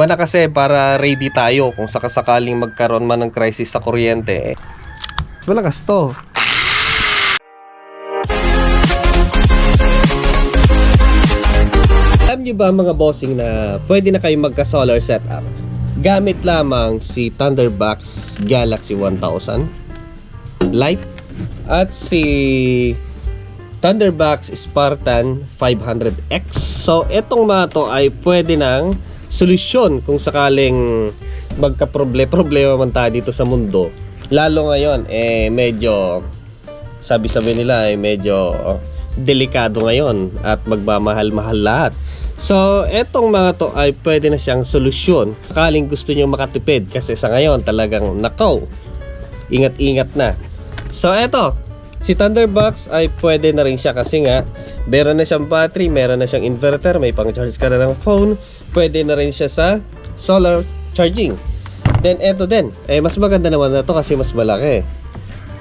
Para kasi para ready tayo kung sakasakaling magkaroon man ng crisis sa kuryente. Malakas to. Alam nyo ba mga bossing na pwede na kayo magka-solar setup gamit lamang si Thunderbox Galaxy 1000 Lite at si Thunderbox Spartan 500X. So itong mga to ay pwede ng solusyon kung sakaling magka-problema man tayo dito sa mundo. Lalo ngayon medyo sabi nila medyo delikado ngayon at magmamahal-mahal lahat. So etong mga to ay pwede na siyang solusyon sakaling gusto niyo makatipid, kasi sa ngayon talagang nakaw, ingat-ingat na. So eto, si Thunderbox ay pwede na rin siya kasi nga meron na siyang battery, meron na siyang inverter, may pang-charge ka na ng phone, pwede na rin siya sa solar charging. Then eto din, mas maganda naman na to kasi mas malaki.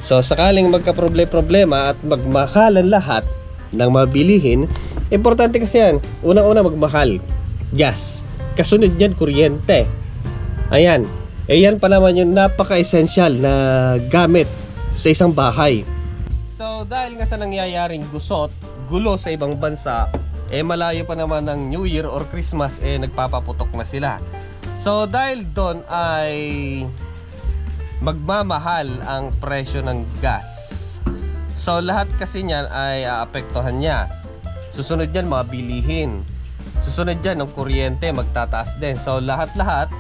So sakaling magka-problema at magmahalan lahat ng mabilihin, importante kasi yan, unang-una magmahal gas, kasunod yan kuryente. Ayan, yan pa naman yung napaka-essential na gamit sa isang bahay. So dahil nga sa nangyayaring gusot, gulo sa ibang bansa, malayo pa naman ng New Year or Christmas, nagpapaputok na sila. So dahil doon ay magmamahal ang presyo ng gas. So lahat kasi niyan ay aapektuhan niya. Susunod yan mga bilihin, susunod yan ng kuryente, magtataas din. So lahat-lahat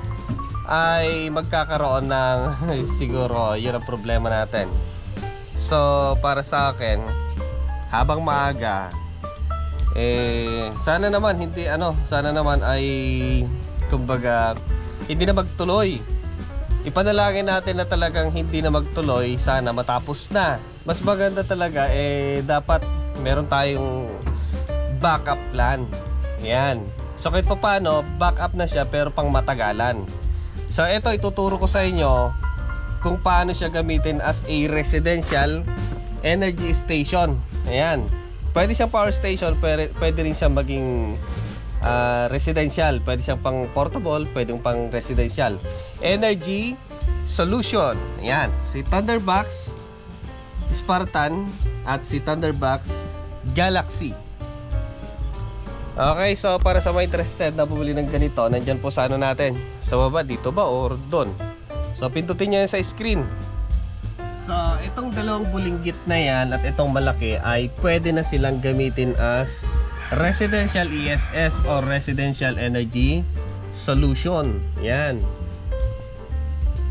ay magkakaroon ng siguro yun ang problema natin. So para sa akin, habang maaga, sana naman sana naman ay kumbaga hindi na magtuloy. Ipanalangin natin na talagang hindi na magtuloy, sana matapos na. Mas maganda talaga dapat meron tayong backup plan. Yan. So kahit paano, backup na siya pero pang matagalan. So ito ituturo ko sa inyo kung paano siya gamitin as a residential energy station. Ayan. Pwede siyang power station, pwede rin siyang maging residential, pwede siyang pang portable, pwedeng pang residential energy solution. Ayan, si Thunderbox Spartan at si Thunderbox Galaxy. Okay, so para sa mga interested na bumili ng ganito, nandyan po sa natin, sa baba, dito ba or doon. So pindutin nyo yan sa screen. So itong dalawang bulinggit na yan at itong malaki ay pwede na silang gamitin as residential ESS or residential energy solution. Yan.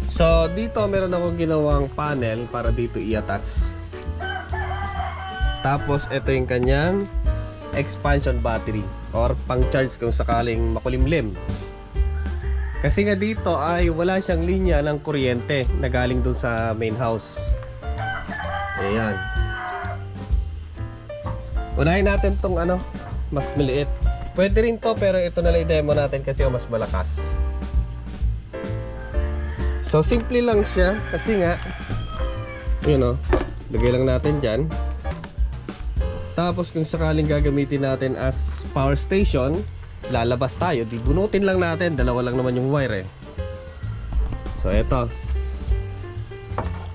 So dito meron akong ginawang panel para dito i-attach. Tapos ito yung kanyang expansion battery or pang charge kung sakaling makulimlim. Kasi nga dito ay wala siyang linya ng kuryente na galing dun sa main house. Ayan. Unahin natin tong mas maliit. Pwede rin to pero ito na lang i-demo natin kasi mas malakas. So simple lang siya kasi nga lagay lang natin dyan. Tapos kung sakaling gagamitin natin as power station, lalabas tayo, di bunutin lang natin, dalawa lang naman yung wire So ito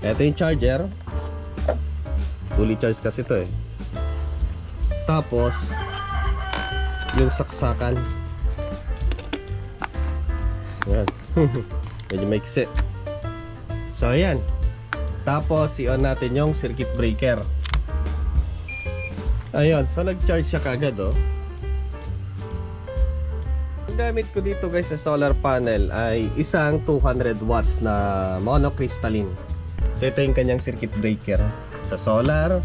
yung charger, fully charged kasi ito Tapos yung saksakan, ayan. Medyo maikse. So ayan. Tapos i-on natin yung circuit breaker. Ayun, so nag-charge siya kagad Ang gamit ko dito guys sa solar panel ay isang 200 watts na monocrystalline. So ito yung kanyang circuit breaker. Sa solar,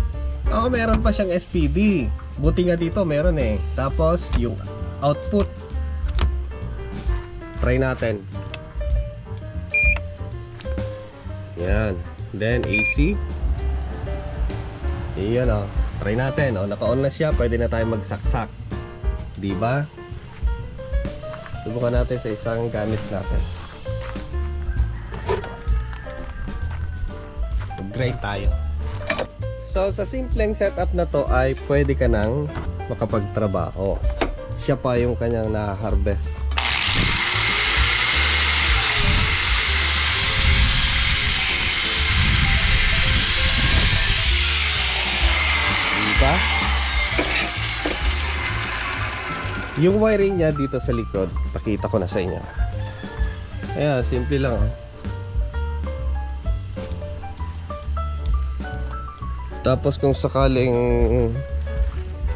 meron pa siyang SPD. Buti nga dito meron Tapos yung output, try natin. Yan. Then AC. Iyan try natin. Naka-on na siya, pwede na tayo magsaksak. Diba? Subukan natin sa isang gamit natin. Mag-grind tayo. So sa simpleng setup na to ay pwede ka nang makapagtrabaho. Siya pa yung kanyang na-harvest. Yung wiring niya dito sa likod, pakita ko na sa inyo. Ayan, simple lang oh. Tapos kung sakaling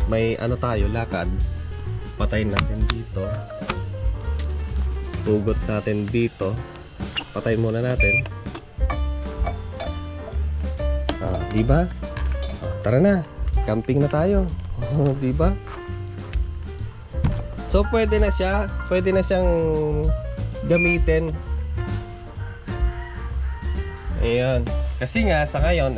may ano tayo, lakad, patayin natin dito. Tugot natin dito. Patayin muna natin. Diba? Tara na, camping na tayo. Diba? So pwede na siya, pwede na siyang gamitin. Ayan. Kasi nga sa ngayon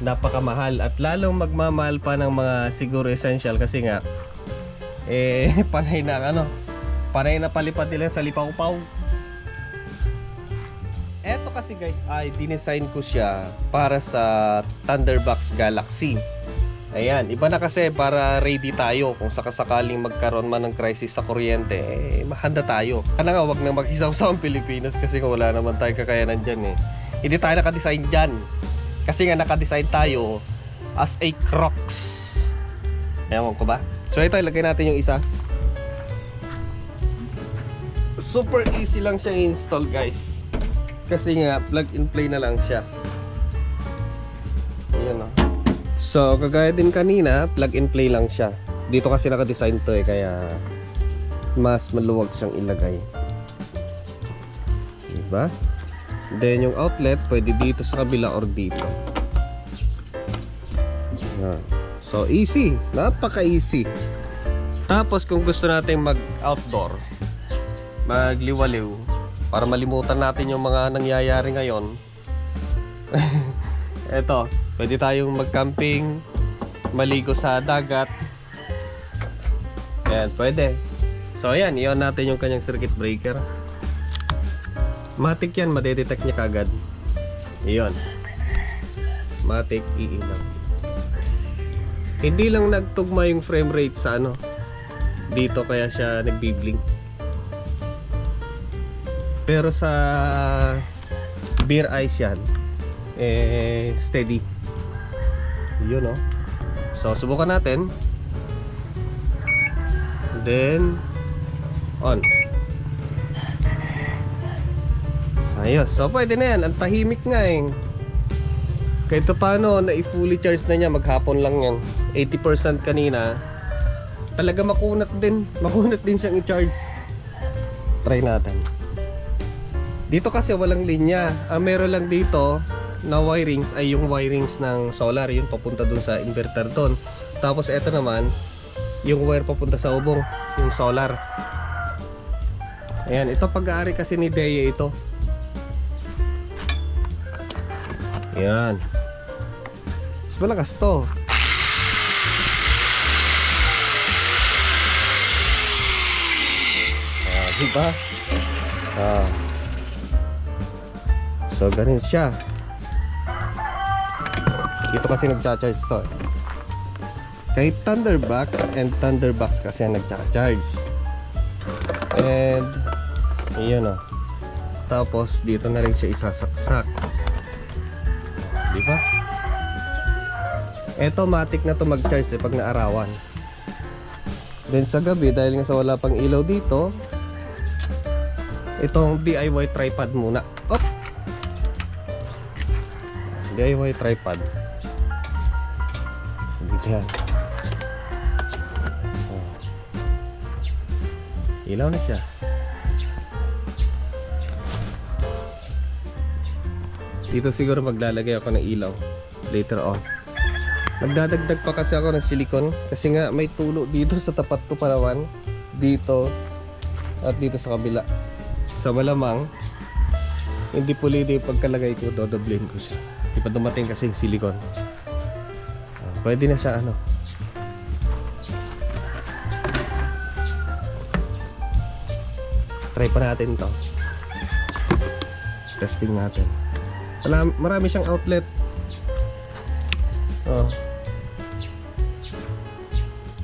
napakamahal at lalong magmamahal pa ng mga siguro essential kasi nga panay na palipad nila sa lipaw-paw. Eto kasi guys ay dinesign ko siya para sa Thunderbox Galaxy. Ayan, iba na kasi para ready tayo kung sakasakaling magkaroon man ng crisis sa kuryente, mahanda tayo. Kaya nga, wag na maghisaw-saw ang Pilipinas kasi wala naman tayong kakayanan dyan Hindi tayo nakadesign dyan. Kasi nga nakadesign tayo as a Crocs. Ewan ko ba? So ito, ilagay natin yung isa. Super easy lang siyang install guys. Kasi nga, plug and play na lang siya. Ayan o. So, kagaya din kanina, plug and play lang siya. Dito kasi naka-design to kaya mas maluwag siyang ilagay. Diba? Then yung outlet, pwede dito sa kabila or dito. Ayan. So, easy. Napaka-easy. Tapos, kung gusto natin mag-outdoor, magliwaliw, para malimutan natin yung mga nangyayari ngayon, eto, pwede tayong mag-camping, maligo sa dagat. Ayan, pwede. So ayan, i-on natin yung kanyang circuit breaker. Matic yan, madedetect niya kagad. Iyon. Matic, iilaw. Hindi lang nagtugma yung frame rate sa dito kaya siya nagbi-blink. Pero sa Bear Eyes yan, steady. Yun So subukan natin. Then on. Ayos. So pwede na yan. Ang tahimik nga Kahit paano na i-fully charge na niya, maghapon lang yan. 80% kanina. Talaga makunat din siyang i-charge. Try natin. Dito kasi walang linya. Ang meron lang dito na wirings ay yung wirings ng solar, yung papunta dun sa inverter dun. Tapos eto naman yung wire papunta sa ubong, yung solar. Ayan, ito pag-aari kasi ni Deye ito. Ayan. Mas malakas to. Diba? So ganun siya. Ito kasi nagcha-charge to Kay Thunderbox and Thunderbox kasi nagcha-charge. And yun Tapos dito na rin siya isasaksak. Diba? Eto matic na to mag-charge pag naarawan. Then sa gabi, dahil nga sa wala pang ilaw dito, itong DIY tripod muna. DIY tripod. Dito yan. Ilaw na siya. Dito siguro maglalagay ako ng ilaw later on. Magdadagdag pa kasi ako ng silicone kasi nga may tulo dito sa tapat ko pa naman, dito at dito sa kabila. Sa malamang hindi pwede yung pagkalagay ko, dodoblein ko siya. Di pa dumating kasi yung silicone. Pwede na siya Try pa natin to. Testing natin. Marami siyang outlet.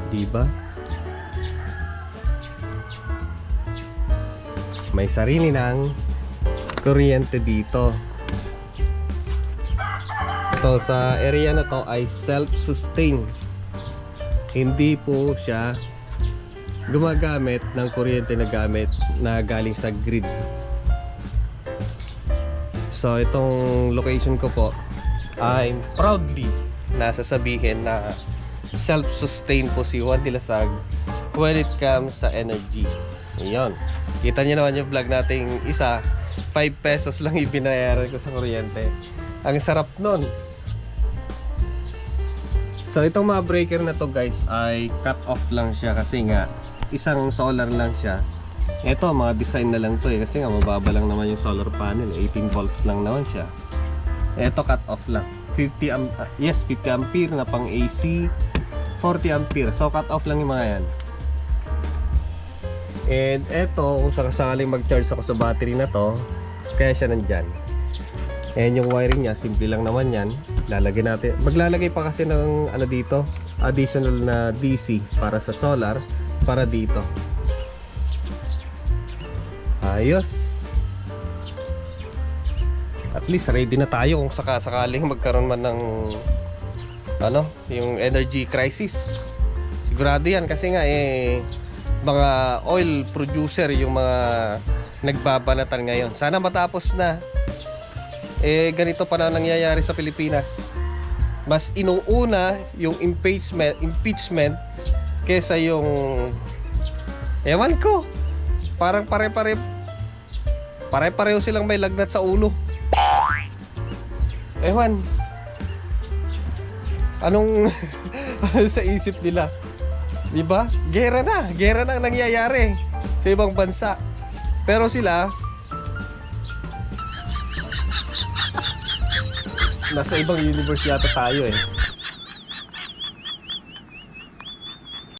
Diba? May sarili ng kuryente dito. So sa area na to ay self-sustain. Hindi po siya gumagamit ng kuryente na gamit na galing sa grid. So itong location ko po, I'm proudly nasasabihin na self-sustain po si Juan Dilasag when it comes sa energy. Ayun, kita niyo naman yung vlog nating isa, 5 pesos lang ibinayaran ko sa kuryente. Ang sarap nun. So itong mga breaker na to guys ay cut off lang siya kasi nga isang solar lang siya. Ito mga design na lang to kasi nga mababa lang naman yung solar panel, 18 volts lang naman siya. Ito cut off lang, 50 ampere na pang AC, 40 ampere, so cut off lang yung mga yan. And eto, kung sakasaling mag-charge ako sa battery na to, kaya siya nandyan. And yung wiring niya, simple lang naman yan. Lalagay natin, maglalagay pa kasi ng ano dito, additional na DC para sa solar, para dito. Ayos. At least ready na tayo kung sakaling magkaroon man ng ano, yung energy crisis. Sigurado yan kasi nga mga oil producer yung mga nagbabanatan ngayon. Sana matapos na. Ganito pa na nangyayari sa Pilipinas. Mas inuuna yung impeachment kesa yung ewan ko. Parang pare-pareho silang may lagnat sa ulo. Ewan. Anong ano sa isip nila? Diba? Gera na ang nangyayari sa ibang bansa. Pero sila nasa ibang universe yata tayo